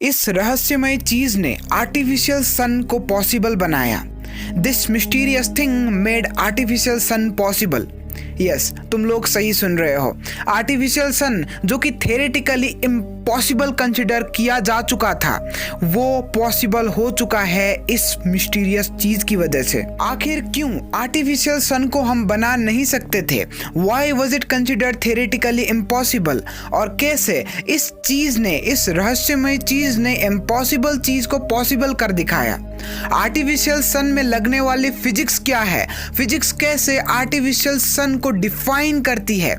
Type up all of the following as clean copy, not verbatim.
इस रहस्यमय चीज ने आर्टिफिशियल सन को पॉसिबल बनाया। This mysterious thing made artificial sun possible. Yes, तुम लोग सही सुन रहे हो। आर्टिफिशियल सन जो कि थ्योरेटिकली इम्पॉसिबल कंसिडर किया जा चुका था, वो पॉसिबल हो चुका है इस मिस्टीरियस चीज की वजह से। आखिर क्यों आर्टिफिशियल सन को हम बना नहीं सकते थे? Why was it considered theoretically impossible? और कैसे इस चीज ने, इस रहस्यमय चीज ने इम्पॉसिबल चीज को पॉसिबल कर दिखाया? आर्टिफिशियल सन में लगने वाली फिजिक्स क्या है? फिजिक्स कैसे आर्टिफिशियल सन को डिफाइन करती है?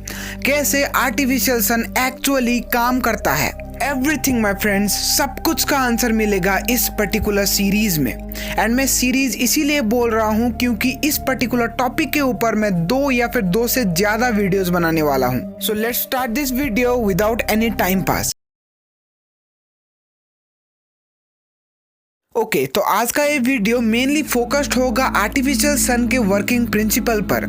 कैसे आर्टिफिशियल सन एक्चुअली काम करता है? एवरीथिंग माय फ्रेंड्स, सब कुछ का आंसर मिलेगा इस पर्टिकुलर सीरीज में। एंड मैं सीरीज इसीलिए बोल रहा हूं क्योंकि इस पर्टिकुलर टॉपिक के ऊपर मैं 2 या फिर 2 से ज्यादा वीडियोस बनाने वाला हूं। So let's start this video without any time pass. Okay, तो आज का ये वीडियो मेनली फोकस्ड होगा आर्टिफिशियल सन के वर्किंग प्रिंसिपल पर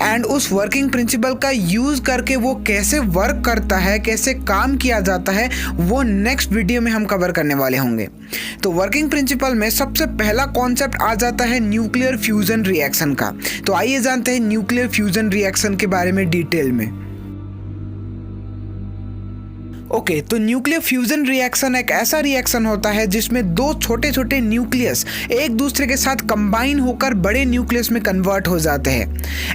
एंड उस वर्किंग प्रिंसिपल का यूज करके वो कैसे वर्क करता है, कैसे काम किया जाता है, वो नेक्स्ट वीडियो में हम कवर करने वाले होंगे। तो वर्किंग प्रिंसिपल में सबसे पहला कॉन्सेप्ट आ जाता है न्यूक्लियर फ्यूजन रिएक्शन का। तो आइए जानते हैं न्यूक्लियर फ्यूजन रिएक्शन के बारे में डिटेल में। ओके, तो न्यूक्लियर फ्यूजन रिएक्शन एक ऐसा रिएक्शन होता है जिसमें 2 छोटे छोटे न्यूक्लियस एक दूसरे के साथ कंबाइन होकर बड़े न्यूक्लियस में कन्वर्ट हो जाते हैं।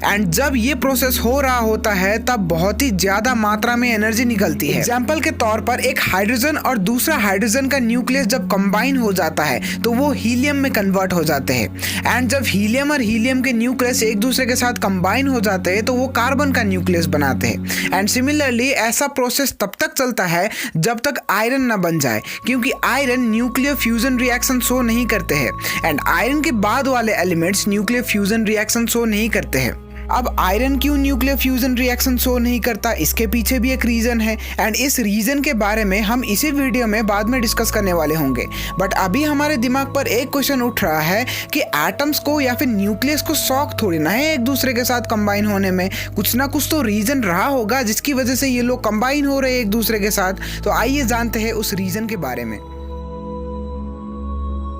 एंड जब ये प्रोसेस हो रहा होता है तब बहुत ही ज्यादा मात्रा में एनर्जी निकलती है। एग्जाम्पल के तौर पर एक हाइड्रोजन और दूसरा हाइड्रोजन का न्यूक्लियस जब कंबाइन हो जाता है तो वो हीलियम में कन्वर्ट हो जाते हैं। एंड जब हीलियम और हीलियम के न्यूक्लियस एक दूसरे के साथ कंबाइन हो जाते हैं तो वो कार्बन का न्यूक्लियस बनाते हैं। एंड सिमिलरली ऐसा प्रोसेस तब तक चलता है जब तक आयरन ना बन जाए, क्योंकि iron nuclear fusion reaction show नहीं करते हैं एंड आयरन के बाद वाले elements nuclear fusion reaction show नहीं करते हैं। अब आयरन क्यों न्यूक्लियर फ्यूजन रिएक्शन शो नहीं करता, इसके पीछे भी एक रीजन है एंड इस रीजन के बारे में हम इसी वीडियो में बाद में डिस्कस करने वाले होंगे। बट अभी हमारे दिमाग पर एक क्वेश्चन उठ रहा है कि एटम्स को या फिर न्यूक्लियस को शौक थोड़ी ना है एक दूसरे के साथ कंबाइन होने में। कुछ ना कुछ तो रीजन रहा होगा जिसकी वजह से ये लोग कंबाइन हो रहे हैं एक दूसरे के साथ। तो आइए जानते हैं उस रीजन के बारे में।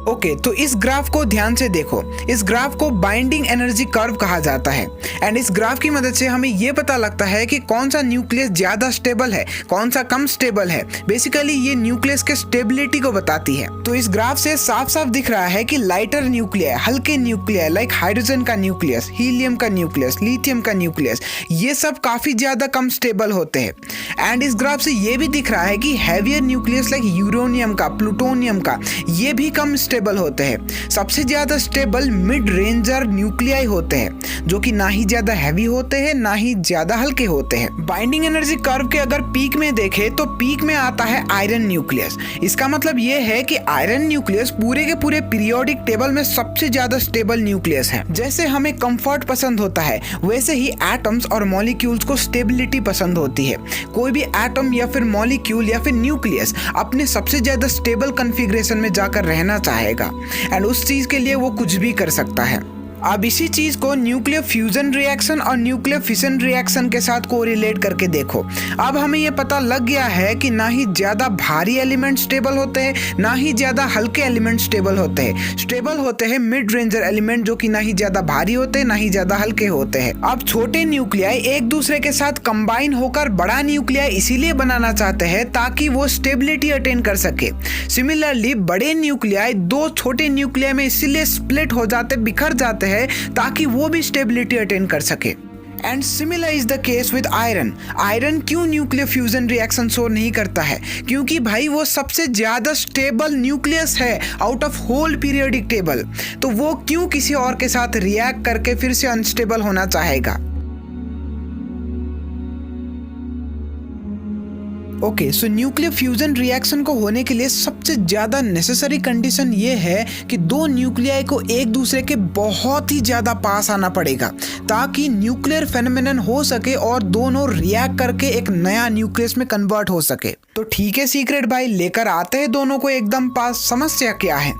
ओके, तो इस ग्राफ को ध्यान से देखो। इस ग्राफ को बाइंडिंग एनर्जी कर्व कहा जाता है एंड इस ग्राफ की मदद से हमें यह पता लगता है कि कौन सा न्यूक्लियस ज्यादा स्टेबल है, कौन सा कम स्टेबल है। बेसिकली ये न्यूक्लियस के स्टेबिलिटी को बताती है। तो इस ग्राफ से साफ साफ दिख रहा है कि लाइटर न्यूक्लियर, हल्के न्यूक्लियर लाइक हाइड्रोजन का न्यूक्लियस, हीलियम का न्यूक्लियस, लिथियम का न्यूक्लियस, ये सब काफी ज्यादा कम स्टेबल होते हैं। एंड इस ग्राफ से ये भी दिख रहा है कि हैवियर न्यूक्लियस लाइक यूरेनियम का, प्लूटोनियम का, ये भी कम स्टेबल होते हैं। सबसे ज्यादा स्टेबल मिड रेंजर न्यूक्लियाई होते हैं जो कि ना ही ज्यादा हैवी होते हैं ना ही ज्यादा हल्के होते हैं। बाइंडिंग एनर्जी कर्व के अगर पीक में देखें तो पीक में आता है आयरन न्यूक्लियस। इसका मतलब यह है कि आयरन न्यूक्लियस पूरे के पूरे पीरियोडिक टेबल में सबसे ज्यादा स्टेबल न्यूक्लियस है। जैसे हमें कंफर्ट पसंद होता है वैसे ही एटम्स और मॉलिक्यूल्स को स्टेबिलिटी पसंद होती है। कोई भी एटम या फिर मॉलिक्यूल या फिर न्यूक्लियस अपने सबसे ज्यादा स्टेबल कॉन्फ़िगरेशन में जाकर रहना चाहेगा एंड उस चीज के लिए वो कुछ भी कर सकता है। अब इसी चीज को न्यूक्लियर फ्यूजन रिएक्शन और न्यूक्लियर फिशन रिएक्शन के साथ कोरिलेट करके देखो। अब हमें यह पता लग गया है कि ना ही ज्यादा भारी एलिमेंट स्टेबल होते हैं ना ही ज्यादा हल्के एलिमेंट स्टेबल होते हैं। स्टेबल होते हैं मिड रेंजर एलिमेंट जो कि ना ही ज्यादा भारी होते हैं ना ही ज्यादा हल्के होते हैं। अब छोटे न्यूक्लियाई एक दूसरे के साथ कंबाइन होकर बड़ा न्यूक्लियाई इसीलिए बनाना चाहते हैं ताकि वो स्टेबिलिटी अटेन कर सके। सिमिलरली बड़े न्यूक्लियाई 2 छोटे न्यूक्लियाई में इसीलिए स्प्लिट हो जाते, बिखर जाते हैं ताकि वो भी स्टेबिलिटी अटेन कर सके। And similar is the case with iron. Iron क्यों न्यूक्लियर फ्यूजन रिएक्शन शो नहीं करता है? क्योंकि भाई वो सबसे ज्यादा स्टेबल न्यूक्लियस है out of whole periodic table. तो वो क्यों किसी और के साथ रिएक्ट करके फिर से अनस्टेबल होना चाहेगा? ओके, सो न्यूक्लियर फ्यूजन रिएक्शन को होने के लिए सबसे ज्यादा नेसेसरी कंडीशन ये है कि 2 न्यूक्लियाई को एक दूसरे के बहुत ही ज्यादा पास आना पड़ेगा ताकि न्यूक्लियर फेनोमेनन हो सके और दोनों रिएक्ट करके एक नया न्यूक्लियस में कन्वर्ट हो सके। तो ठीक है सीक्रेट भाई, लेकर आते हैं दोनों को एकदम पास। समस्या क्या है?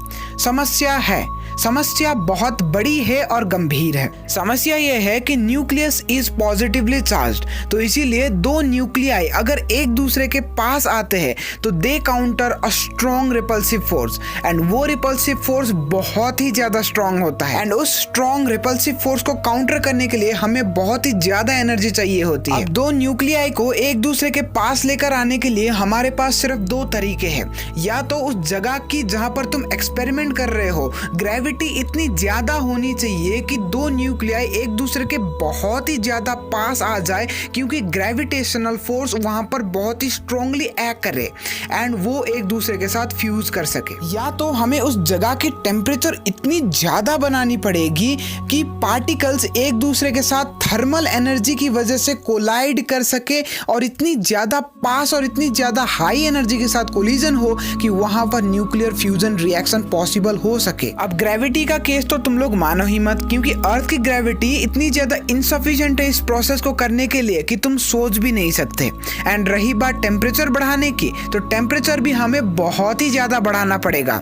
समस्या है समस्या बहुत बड़ी है और गंभीर है। समस्या यह है कि न्यूक्लियस इज पॉजिटिवली चार्ज्ड, तो इसीलिए दो न्यूक्लियाई अगर एक दूसरे के पास आते हैं तो they counter a strong repulsive force, and वो रिपल्सिव फोर्स बहुत ही ज्यादा स्ट्रॉन्ग होता है। एंड उस स्ट्रॉन्ग रिपल्सिव फोर्स को काउंटर करने के लिए हमें बहुत ही ज्यादा एनर्जी चाहिए होती है। अब दो न्यूक्लियाई को एक दूसरे के पास लेकर आने के लिए हमारे पास सिर्फ दो तरीके हैं। या तो उस जगह की जहां पर तुम एक्सपेरिमेंट कर रहे हो ग्रेविटी इतनी ज्यादा होनी चाहिए कि दो न्यूक्लियाई एक दूसरे के बहुत ही ज्यादा पास आ जाए, क्योंकि ग्रेविटेशनल फोर्स वहां पर बहुत ही स्ट्रांगली एक्ट करे एंड वो एक दूसरे के साथ फ्यूज कर सके। या तो हमें उस जगह की टेम्परेचर इतनी ज्यादा बनानी पड़ेगी कि पार्टिकल्स एक दूसरे के साथ थर्मल एनर्जी की वजह से कोलाइड कर सके और इतनी ज्यादा पास और इतनी ज्यादा हाई एनर्जी के साथ कोलिजन हो कि वहां पर न्यूक्लियर फ्यूजन रिएक्शन पॉसिबल हो सके। अब ग्रेविटी का केस तो तुम लोग मानो ही मत, क्योंकि अर्थ की ग्रेविटी इतनी ज्यादा इनसफिशिएंट है इस प्रोसेस को करने के लिए कि तुम सोच भी नहीं सकते। एंड रही बात टेम्परेचर बढ़ाने की, तो टेम्परेचर भी हमें बहुत ही ज्यादा बढ़ाना पड़ेगा।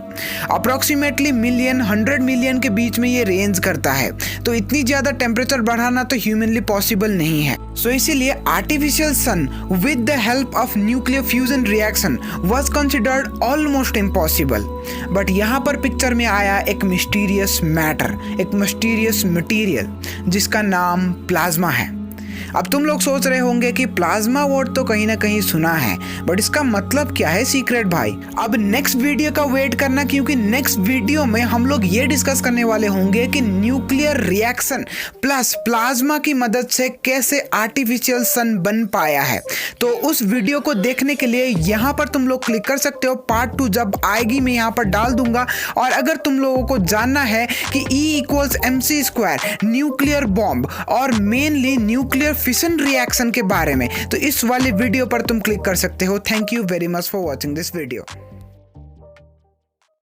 अप्रोक्सीमेटली मिलियन 100 मिलियन के बीच में ये रेंज करता है, तो इतनी ज्यादा टेम्परेचर बढ़ाना तो ह्यूमनली पॉसिबल नहीं है। सो इसीलिए artificial sun with the help of nuclear fusion reaction was considered almost impossible. But यहाँ पर पिक्चर में आया एक मिस्टीरियस मैटर, एक मिस्टीरियस मटेरियल जिसका नाम प्लाज्मा है। अब तुम लोग सोच रहे होंगे कि प्लाज्मा वर्ड तो कहीं ना कहीं सुना है, बट इसका मतलब क्या है सीक्रेट भाई? अब नेक्स्ट वीडियो का वेट करना, क्योंकि नेक्स्ट वीडियो में हम लोग ये डिस्कस करने वाले होंगे कि न्यूक्लियर रिएक्शन प्लस प्लाज्मा की मदद से कैसे आर्टिफिशियल सन बन पाया है। तो उस वीडियो को देखने के लिए यहाँ पर तुम लोग क्लिक कर सकते हो। पार्ट 2 जब आएगी मैं यहाँ पर डाल दूंगा। और अगर तुम लोगों को जानना है कि E=mc², न्यूक्लियर बॉम्ब और मेनली न्यूक्लियर फिशन रिएक्शन के बारे में, तो इस वाले वीडियो पर तुम क्लिक कर सकते हो। Thank you very much for watching this video.